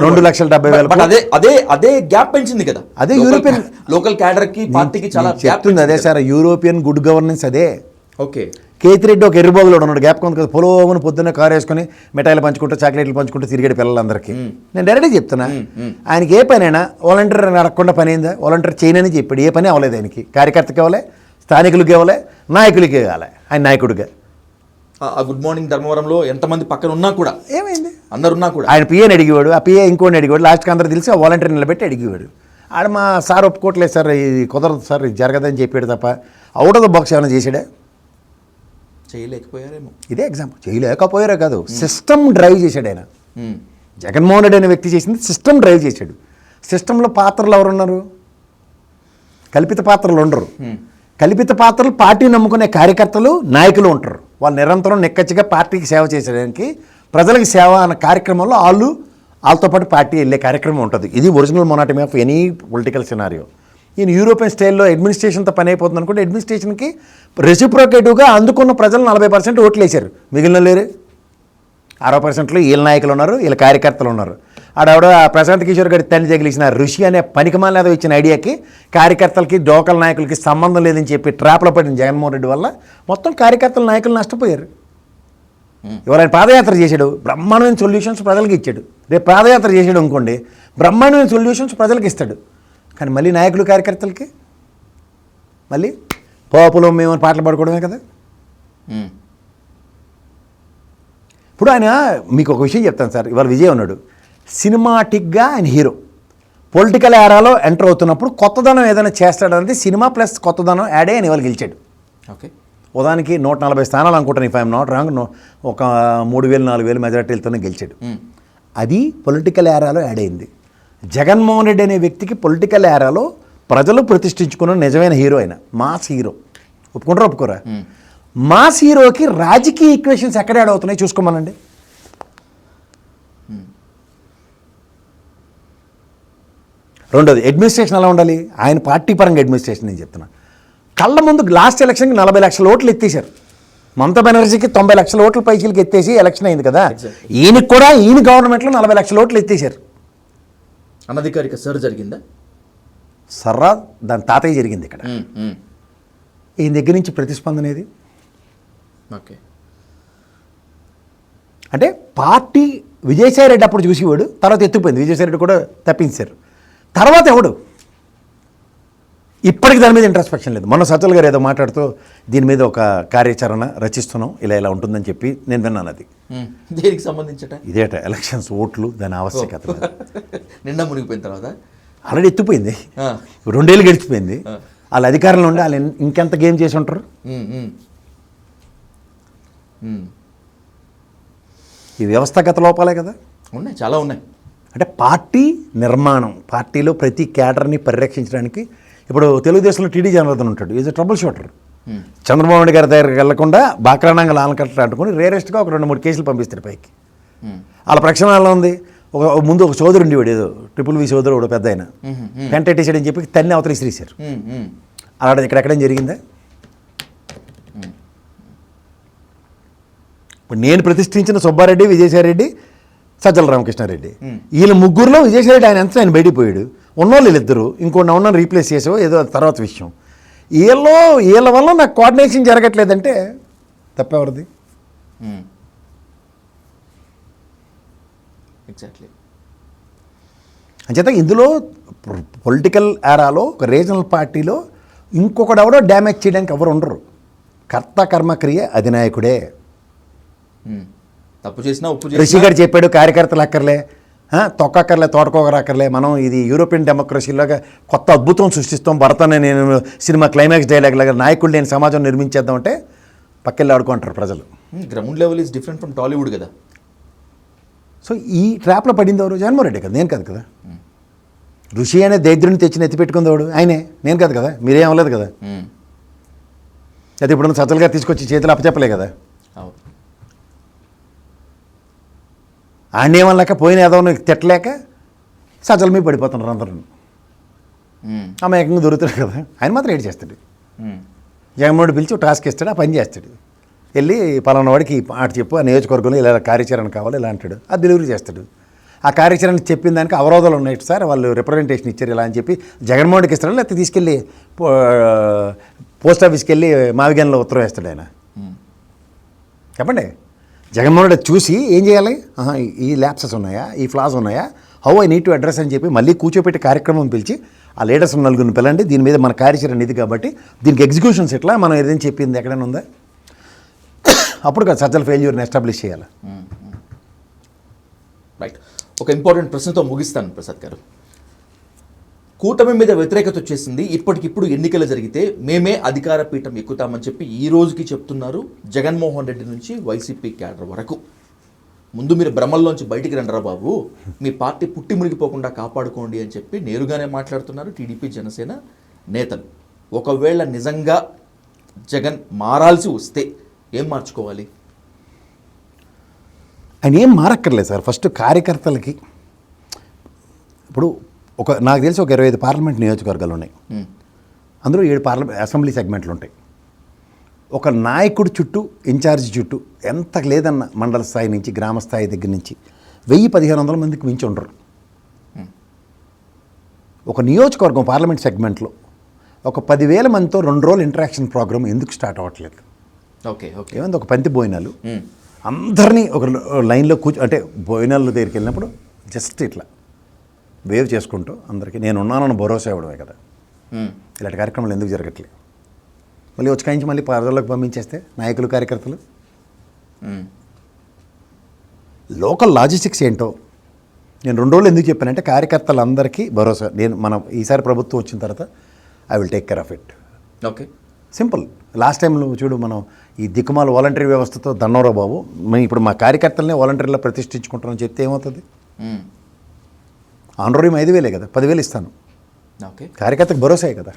2,70,000 అదే గ్యాప్ పెంచింది కదా. అదే యూరోపియన్ లోకల్ క్యాడర్ కి పార్టీకి చాలా చెప్తుంది. అదే సార్ యూరోపియన్ గుడ్ గవర్నెన్స్ అదే. ఓకే, కేతిరెడ్డి ఒక ఎర్రబోగులో ఉన్నాడు, గ్యాప్ ఉంది కదా, పొలోమని పొద్దున్న కారు వేసుకొని మిఠాయిలు పంచుకుంటూ చాక్లెట్లు పంచుకుంటూ తిరిగేడు పిల్లలందరికీ. నేను డైరెక్ట్గా చెప్తున్నా, ఆయనకి ఏ పనైనా వాలంటీర్ అడగకుండా పని అయిందా? వాలంటీర్ చేయనని చెప్పాడు, ఏ పని అవ్వలేదు ఆయనకి. కార్యకర్తకి ఇవ్వలే, స్థానికులకి ఇవ్వలే, నాయకులకి ఇవ్వాలి. ఆయన నాయకుడిగా ఆ గుడ్ మార్నింగ్ ధర్మవరంలో ఎంతమంది పక్కన ఉన్నా కూడా ఏమైంది? అందరున్నా కూడా ఆయన పిఏని అడిగేవాడు, ఆ పిఏ ఇంకోని అడిగేవాడు, లాస్ట్కి అందరూ తెలిసి ఆ వాలంటీర్ నిలబెట్టి అడిగేవాడు. ఆడ మా సార్ ఒప్పుకోవట్లేదు సార్, ఇది కుదరదు సార్, ఇది జరగదని చెప్పాడు తప్ప అవుట్ ఆఫ్ ద బాక్స్ ఏమైనా చేసాడా? చేయలేకపోయారేమో. ఇదే ఎగ్జాంపుల్. చేయలేకపోయారా కాదు, సిస్టమ్ డ్రైవ్ చేశాడు ఆయన. జగన్మోహన్ రెడ్డి అనే వ్యక్తి చేసింది సిస్టమ్ డ్రైవ్ చేశాడు. సిస్టంలో పాత్రలు ఎవరున్నారు? కల్పిత పాత్రలు ఉండరు. కల్పిత పాత్రలు పార్టీ నమ్ముకునే కార్యకర్తలు, నాయకులు ఉంటారు. వాళ్ళు నిరంతరం నిక్కచ్చిగా పార్టీకి సేవ చేసేదానికి, ప్రజలకు సేవ అన్న కార్యక్రమంలో వాళ్ళతో పాటు పార్టీ వెళ్ళే కార్యక్రమం ఉంటుంది. ఇది original monotony of any political scenario. ఈయన యూరోపియన్ స్టైల్లో అడ్మినిస్ట్రేషన్తో పని అయిపోతుంది అనుకుంటే అడ్మినిస్ట్రేషన్కి రెసిప్రోకేటివ్గా అందుకున్న ప్రజలు 40% ఓట్లు వేశారు, మిగిలిన లేరు. 60%లో వీళ్ళ నాయకులు ఉన్నారు, వీళ్ళ కార్యకర్తలు ఉన్నారు. ఆడవిడ ప్రశాంత్ కిషోర్ గారి తల్లి తగిలిసిన ఋషి అనే పనికిమాలేదో ఇచ్చిన ఐడియాకి కార్యకర్తలకి లోకల్ నాయకులకి సంబంధం లేదని చెప్పి ట్రాప్లో పడిన జగన్మోహన్ రెడ్డి వల్ల మొత్తం కార్యకర్తల నాయకులు నష్టపోయారు. ఎవరైనా పాదయాత్ర చేశాడు, బ్రహ్మాండమైన సొల్యూషన్స్ ప్రజలకు ఇచ్చాడు. రేపు పాదయాత్ర చేసాడు అనుకోండి, బ్రహ్మాండమైన సొల్యూషన్స్ ప్రజలకు ఇస్తాడు. కానీ మళ్ళీ నాయకులు కార్యకర్తలకి మళ్ళీ పోపులో మేము పాటలు పాడుకోవడమే కదా. ఇప్పుడు ఆయన మీకు ఒక విషయం చెప్తాను సార్, ఇవాళ విజయ్ ఉన్నాడు, సినిమాటిక్గా ఆయన హీరో. పొలిటికల్ ఏరాలో ఎంటర్ అవుతున్నప్పుడు కొత్తదనం ఏదైనా చేస్తాడనేది సినిమా ప్లస్ కొత్తదనం యాడ్ అయ్యి ఆయన ఇవాళ గెలిచాడు. ఓకే, ఉదాహరణకి 140 స్థానాలు అనుకుంటాను, ఇఫ్ ఐఎమ్ నాట్ రాంగ్, ఒక 3,000-4,000 మెజారిటీలతోనే గెలిచాడు. అది పొలిటికల్ ఏరాలో యాడ్ అయింది. జగన్మోహన్ రెడ్డి అనే వ్యక్తికి పొలిటికల్ ఏరాలో ప్రజలు ప్రతిష్ఠించుకున్న నిజమైన హీరో అయిన మాస్ హీరో. ఒప్పుకుంటారా ఒప్పుకోరా? మాస్ హీరోకి రాజకీయ ఈక్వేషన్స్ ఎక్కడ యాడ్ అవుతున్నాయి చూసుకోమనండి. రెండోది అడ్మినిస్ట్రేషన్ ఎలా ఉండాలి? ఆయన పార్టీ పరంగా అడ్మినిస్ట్రేషన్ నేను చెప్తున్నా. కళ్ళ ముందు లాస్ట్ ఎలక్షన్కి 40 లక్షల ఓట్లు ఎత్తేసారు. మమతా బెనర్జీకి 90 లక్షల ఓట్ల పైచీలకి ఎత్తేసి ఎలక్షన్ అయింది కదా. ఈయనకి కూడా ఈయన గవర్నమెంట్లో 40 లక్షల ఓట్లు ఎత్తేసారు. అనధికారిక సర్ జరిగిందా? సర్రా దాని తాతయ్య జరిగింది ఇక్కడ. ఈయన దగ్గర నుంచి ప్రతిస్పందన ఏది? ఓకే, అంటే పార్టీ విజయసాయి రెడ్డి అప్పుడు చూసేవాడు, తర్వాత ఎత్తుకుపోయింది. విజయసాయి రెడ్డి కూడా తప్పించారు. తర్వాత ఎవడు ఇప్పటికి దాని మీద ఇంట్రాస్పెక్షన్ లేదు. మొన్న సజ్జల్ గారు ఏదో మాట్లాడుతూ దీని మీద ఒక కార్యాచరణ రచిస్తున్నాం, ఇలా ఉంటుందని చెప్పి నేను విన్నాను. అది దేనికి సంబంధించట? ఇదేట ఎలక్షన్స్, ఓట్లు, దాని ఆవశ్యకత. నిండా మునిగిపోయిన తర్వాత ఆల్రెడీ ఎత్తుపోయింది, 2 ఏళ్ళు గడిచిపోయింది. వాళ్ళ అధికారంలో ఉండి వాళ్ళు ఇంకెంత గేమ్ చేసి ఉంటారు. ఈ వ్యవస్థాగత లోపాలే కదా ఉన్నాయి, చాలా ఉన్నాయి. అంటే పార్టీ నిర్మాణం, పార్టీలో ప్రతి క్యాడర్ని పరిరక్షించడానికి. ఇప్పుడు తెలుగుదేశంలో టీడీ జనార్దన్ ఉంటాడు, is a trouble shooter. Chandrababu Naidu గారి దగ్గరికి వెళ్లకుండా బాక్రానంగా ఆనకట్ట అంటుకుని రేరెస్ట్గా ఒక 2-3 కేసులు పంపిస్తారు పైకి. వాళ్ళ ప్రక్షాళనలో ఉంది. ముందు ఒక సోదరు ఉండేవాడు, ఏదో VVV సోదరు, ఒక పెద్ద ఆయన కంటెట్టేసాడు అని చెప్పి తన్ని అవతలి శ్రీశారు. అలా ఇక్కడెక్కడేం జరిగిందా? ఇప్పుడు నేను ప్రతిష్ఠించిన సుబ్బారెడ్డి, విజయసాయిరెడ్డి, సజ్జల రామకృష్ణారెడ్డి, వీళ్ళ ముగ్గురులో విజయసాయిరెడ్డి ఆయన బయటికి పోయాడు. ఉన్నోళ్ళు వీళ్ళిద్దరు, ఉన్నోళ్ళని రీప్లేస్ చేసావు, ఏదో తర్వాత విషయం. వీళ్ళ వల్ల నాకు కోఆర్డినేషన్ జరగట్లేదంటే తప్పెవరిది? ఎగ్జాక్ట్లీ. అంచేత ఇందులో పొలిటికల్ ఏరాలో ఒక రీజనల్ పార్టీలో ఇంకొకడెవడో డ్యామేజ్ చేయడానికి ఎవరు ఉండరు. కర్త కర్మక్రియ అధినాయకుడే. తప్పు చేసినా ఉప్పు రిషి గారు చెప్పాడు, కార్యకర్తలు అక్కర్లే, తొక్కక్కర్లే, తోటకోగరక్కర్లే, మనం ఇది యూరోపియన్ డెమోక్రసీలాగా కొత్త అద్భుతం సృష్టిస్తాం, భరతనే నేను సినిమా క్లైమాక్స్ డైలాగ్ లాగా నాయకుడు లేని సమాజం నిర్మించేద్దాం అంటే పక్కెళ్ళి ఆడుకుంటారు ప్రజలు. Ground level is different from Tollywood కదా. సో ఈ ట్రాప్లో పడింది ఎవరు? జగన్మోహన్ రెడ్డి కదా, నేను కాదు కదా. ఋషి అనే దైద్యుని తెచ్చి నెత్తి పెట్టుకుంది ఎవడు? ఆయనే, నేను కాదు కదా. మీరేం అవ్వలేదు కదా. అయితే ఇప్పుడు సజ్జల్ గారు తీసుకొచ్చి చేతులు అప్పచెప్పలే కదా. ఆయన ఏమనలేక పోయిన ఏదో తిట్టలేక సజ్జల మీద పడిపోతున్నారు అందరూ. అమాయకంగా దొరుకుతాడు కదా. ఆయన మాత్రం ఏడు చేస్తాడు. జగన్మోహన్ రెడ్డి పిలిచి టాస్క్ ఇస్తాడు, ఆ పని చేస్తాడు. వెళ్ళి పలానా వాడికి ఆట చెప్పు, ఆ నియోజకవర్గంలో ఇలా కార్యాచరణ కావాలి ఇలా అంటాడు, అది డెలివరీ చేస్తాడు. ఆ కార్యాచరణ చెప్పిన దానికి అవరోధాలు ఉన్నాయి సార్, వాళ్ళు రిప్రజెంటేషన్ ఇచ్చారు ఇలా అని చెప్పి జగన్మోహన్ రెడ్డికి ఇస్తాడు, లేకపోతే తీసుకెళ్ళి పోస్ట్ ఆఫీస్కి వెళ్ళి మావిగన్లో ఉత్తరం వేస్తాడు ఆయన. చెప్పండి. జగన్మోహన్ రెడ్డి చూసి ఏం చేయాలి? ఈ ల్యాప్సెస్ ఉన్నాయా, ఈ ఫ్లాస్ ఉన్నాయా, how I need to address అని చెప్పి మళ్ళీ కూర్చోపెట్టి కార్యక్రమం పిలిచి ఆ లీడర్స్ 4 పిల్లండి, దీని మీద మన కార్యాచరణ ఇది కాబట్టి దీనికి ఎగ్జిక్యూషన్స్ ఎట్లా, మనం ఏదైనా చెప్పింది ఎక్కడైనా ఉందా? అప్పుడు కదా సజ్జల ఫెయిల్యూర్ని ఎస్టాబ్లిష్ చేయాలి. రైట్. ఒక ఇంపార్టెంట్ ప్రశ్నతో ముగిస్తాను ప్రసాద్ గారు. కూటమి మీద వ్యతిరేకత వచ్చేసింది, ఇప్పటికిప్పుడు ఎన్నికలు జరిగితే మేమే అధికార పీఠం ఎక్కుతామని చెప్పి ఈ రోజుకి చెప్తున్నారు జగన్మోహన్ రెడ్డి నుంచి వైసీపీ క్యాడర్ వరకు. ముందు మీరు భ్రమల్లోంచి బయటికి రండరా బాబు, మీ పార్టీ పుట్టి మునిగిపోకుండా కాపాడుకోండి అని చెప్పి నేరుగానే మాట్లాడుతున్నారు టీడీపీ జనసేన నేతలు. ఒకవేళ నిజంగా జగన్ మారాల్సి వస్తే ఏం మార్చుకోవాలి? ఆయన ఏం మారక్కర్లేదు సార్. ఫస్ట్ కార్యకర్తలకి ఇప్పుడు నాకు తెలిసి ఒక 25 పార్లమెంట్ నియోజకవర్గాలు ఉన్నాయి. అందులో 7 అసెంబ్లీ సెగ్మెంట్లు ఉంటాయి. ఒక నాయకుడు చుట్టూ, ఇన్ఛార్జి చుట్టూ ఎంత లేదన్న మండల స్థాయి నుంచి గ్రామ స్థాయి దగ్గర నుంచి 1000-1500 మందికి మించి ఉండరు. ఒక నియోజకవర్గం పార్లమెంట్ సెగ్మెంట్లో ఒక 10,000 మందితో 2 రోజులు ఇంటరాక్షన్ ప్రోగ్రామ్ ఎందుకు స్టార్ట్ అవ్వట్లేదు? ఏమైంది? ఒక పంతి భోజనాలు అందరినీ ఒక లైన్లో అంటే భోజనాల దగ్గరికి వెళ్ళినప్పుడు జస్ట్ ఇట్లా వేవ్ చేసుకుంటూ అందరికీ నేను ఉన్నానన్న భరోసా ఇవ్వడమే కదా. ఇలాంటి కార్యక్రమాలు ఎందుకు జరగట్లేదు? మళ్ళీ వచ్చి మళ్ళీ ప్రజల్లోకి పంపించేస్తే నాయకులు, కార్యకర్తలు లోకల్ లాజిస్టిక్స్ ఏంటో నేను 2 రోజులు ఎందుకు చెప్పానంటే కార్యకర్తలందరికీ భరోసా. మనం ఈసారి ప్రభుత్వం వచ్చిన తర్వాత I will take care of it. Okay, simple. Last టైంలో చూడు, మనం ఈ దిక్కుమాల వాలంటరీ వ్యవస్థతో దన్నోరా బాబు, మేము ఇప్పుడు మా కార్యకర్తలనే వాలంటరీలో ప్రతిష్ఠించుకుంటామని చెప్తే ఏమవుతుంది? ఆనరోరియం 5,000 కదా, 10,000 ఇస్తాను. ఓకే, కార్యకర్తకు భరోసాయే కదా.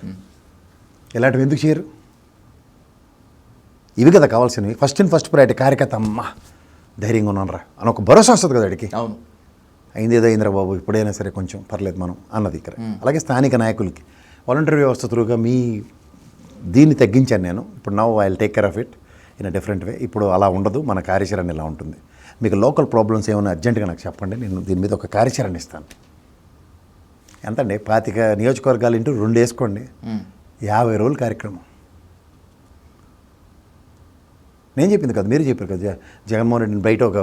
ఇలాంటివి ఎందుకు చేయరు? ఇవి కదా కావాల్సినవి. ఫస్ట్ ప్రయారిటీ కార్యకర్త, అమ్మ ధైర్యంగా ఉన్నానరా అని ఒక భరోసా వస్తుంది కదా అడిగి. అవును, అయిందేదో అయిందిరా బాబు, ఇప్పుడైనా సరే కొంచెం పర్లేదు మనం అన్నది ఇక్కడ. అలాగే స్థానిక నాయకులకి వాలంటరీ వ్యవస్థ త్రూగా దీన్ని తగ్గించాను నేను. ఇప్పుడు now I will take care of it in a different way. ఇప్పుడు అలా ఉండదు, మన కార్యాచరణ ఇలా ఉంటుంది. మీకు లోకల్ ప్రాబ్లమ్స్ ఏమైనా అర్జెంటుగా నాకు చెప్పండి, నేను దీని మీద ఒక కార్యాచరణ ఇస్తాను. ఎంతండి? 25 నియోజకవర్గాలు ఇంటూ 2 వేసుకోండి, 50 రోజుల కార్యక్రమం. నేను చెప్పింది కదా, మీరు చెప్పారు కదా, జగన్మోహన్ రెడ్డిని బయట ఒక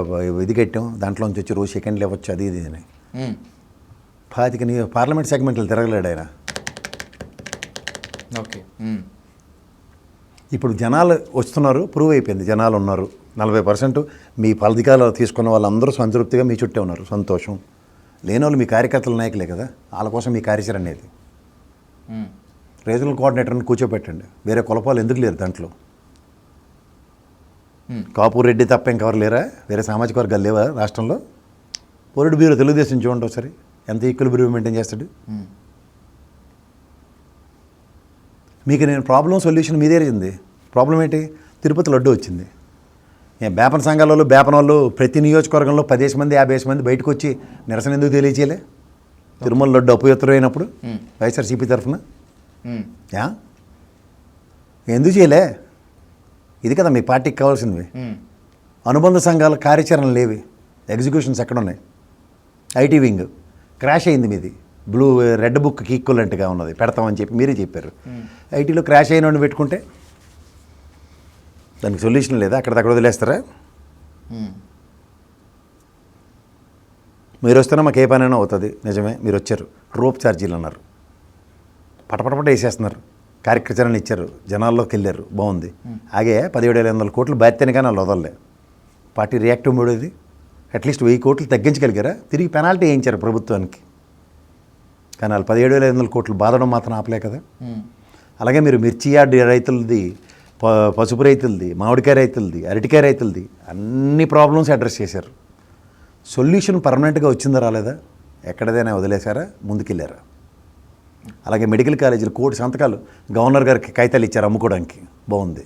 ఇది కట్టాం, దాంట్లోంచి వచ్చి రోజు సెకండ్లు ఇవ్వచ్చు అది ఇది అని. ఉమ్. పార్లమెంట్ సెగ్మెంట్లు తిరగలేడు ఆయన. ఓకే. ఉమ్. ఇప్పుడు జనాలు వస్తున్నారు, ప్రూవ్ అయిపోయింది, జనాలు ఉన్నారు. 40% మీ పథకాలు తీసుకున్న వాళ్ళందరూ సంతృప్తిగా మీ చుట్టే ఉన్నారు, సంతోషం. లేని వాళ్ళు మీ కార్యకర్తల నాయకులే కదా, వాళ్ళ కోసం మీ కార్యాచరణ అనేది. ఉమ్. రీజనల్ కోఆర్డినేటర్ని కూర్చోపెట్టండి, వేరే కులపాలు ఎందుకు లేరు దాంట్లో? కాపు రెడ్డి తప్ప ఇంకెవరు లేరా? వేరే సామాజిక వర్గాలు లేవా రాష్ట్రంలో? పొరుడు బ్యూరో తెలుగుదేశం చూడండి ఒకసారి, ఎంత ఈక్వల్ బ్యూరో మెయింటైన్ చేస్తాడు. మీకు నేను ప్రాబ్లం సొల్యూషన్ మీదే ఉంది. ప్రాబ్లం ఏంటి? తిరుపతి లడ్డు వచ్చింది. బేపన సంఘాలలో బేపన వాళ్ళు ప్రతి నియోజకవర్గంలో 10 మంది 50 మంది బయటకు వచ్చి నిరసన ఎందుకు తెలియచేయలే? తిరుమల లడ్డు అపవిత్రమైనప్పుడు వైఎస్ఆర్సీపీ తరఫున యా ఎందుకు చేయలే? ఇది కదా మీ పార్టీకి కావాల్సినవి. అనుబంధ సంఘాల కార్యాచరణ లేవి, ఎగ్జిక్యూషన్స్ ఎక్కడ ఉన్నాయి? ఐటీ వింగ్ క్రాష్ అయింది మీది, రెడ్ బుక్కి ఈక్వలెంట్గా ఉన్నది పెడతామని చెప్పి మీరే చెప్పారు. ఐటీలో క్రాష్ అయిన వాడిని పెట్టుకుంటే దానికి సొల్యూషన్ లేదా? అక్కడ వదిలేస్తారా? మీరు వస్తేనే మాకు ఏ పనైనా అవుతుంది. నిజమే, మీరు వచ్చారు, రోప్ ఛార్జీలు అన్నారు, పటపటపట వేసేస్తున్నారు, కార్యక్రమణ ఇచ్చారు, జనాల్లోకి వెళ్ళారు, బాగుంది. ఆగే 17,500 కోట్లు బాధ్యతని కానీ వాళ్ళు వదలలే. పార్టీ రియాక్టివ్ మోడ్ ఇది. అట్లీస్ట్ 1000 కోట్లు తగ్గించగలిగారా? తిరిగి పెనాల్టీ వేయించారు ప్రభుత్వానికి. కానీ వాళ్ళు 17,500 కోట్లు బాధడం మాత్రం ఆపలే కదా. అలాగే మీరు మిర్చి యార్డ్ రైతులది, పసుపు రైతులది, మామిడికాయ రైతులది, అరటికాయ రైతులది అన్ని ప్రాబ్లమ్స్ అడ్రస్ చేశారు. సొల్యూషన్ పర్మనెంట్గా వచ్చిందా రాలేదా? ఎక్కడదైనా వదిలేశారా? ముందుకెళ్ళారా? అలాగే మెడికల్ కాలేజీలు 1 కోటి సంతకాలు గవర్నర్ గారికి కాగితాలు ఇచ్చారు అమ్ముకోవడానికి, బాగుంది.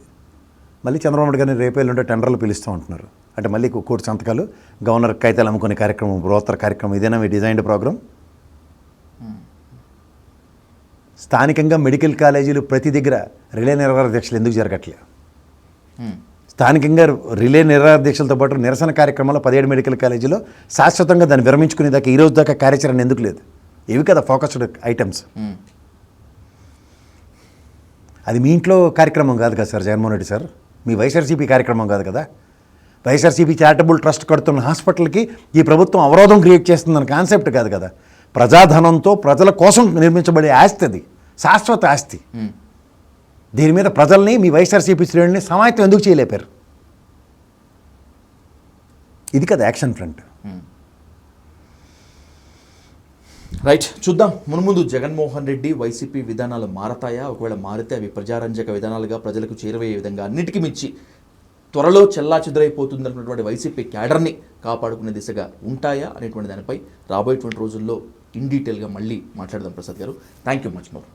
మళ్ళీ చంద్రబాబు నాయుడు గారిని రేపేళ్ళుంటే టెండర్లు పిలుస్తూ ఉంటున్నారు. అంటే మళ్ళీ 1 కోటి సంతకాలు గవర్నర్ కాగితాలు అమ్ముకునే కార్యక్రమం, బృహత్తర కార్యక్రమం. ఇదేనా మీ డిజైన్డ్ ప్రోగ్రామ్? స్థానికంగా మెడికల్ కాలేజీలు ప్రతి దగ్గర రిలే నిరాహార దీక్షలు ఎందుకు జరగట్లే? స్థానికంగా రిలే నిరాహార దీక్షలతో పాటు నిరసన కార్యక్రమాల్లో 17 మెడికల్ కాలేజీలో శాశ్వతంగా దాన్ని విరమించుకునేదాకా ఈ రోజు దాకా కార్యాచరణ ఎందుకు లేదు? ఇవి కదా ఫోకస్డ్ ఐటమ్స్. అది మీ ఇంట్లో కార్యక్రమం కాదు కదా సార్ జగన్మోహన్ రెడ్డి సార్, మీ వైఎస్ఆర్సీపీ కార్యక్రమం కాదు కదా. వైఎస్ఆర్సీపీ చారిటబుల్ ట్రస్ట్ కడుతున్న హాస్పిటల్కి ఈ ప్రభుత్వం అవరోధం క్రియేట్ చేస్తుందన్న కాన్సెప్ట్ కాదు కదా. ప్రజాధనంతో ప్రజల కోసం నిర్మించబడే ఆస్తి అది, శాశ్వత ఆస్తి. దీని మీద ప్రజల్ని, మీ వైఎస్ఆర్సీపీ శ్రేణుల్ని సమాయత్తం ఎందుకు చేయలేపారు? ఇది కదా యాక్షన్ ఫ్రంట్. రైట్, చూద్దాం మున్ముందు జగన్మోహన్ రెడ్డి వైసీపీ విధానాలు మారతాయా? ఒకవేళ మారితే అవి ప్రజారంజక విధానాలుగా ప్రజలకు చేరువయ్యే విధంగా, అన్నిటికీ మించి త్వరలో చెల్లాచెదురైపోతుందన్నటువంటి వైసీపీ క్యాడర్ని కాపాడుకునే దిశగా ఉంటాయా అనేటువంటి దానిపై రాబోయేటువంటి రోజుల్లో ఇన్ డీటెయిల్గా మళ్ళీ మాట్లాడదాం ప్రసాద్ గారు. Thank you much more.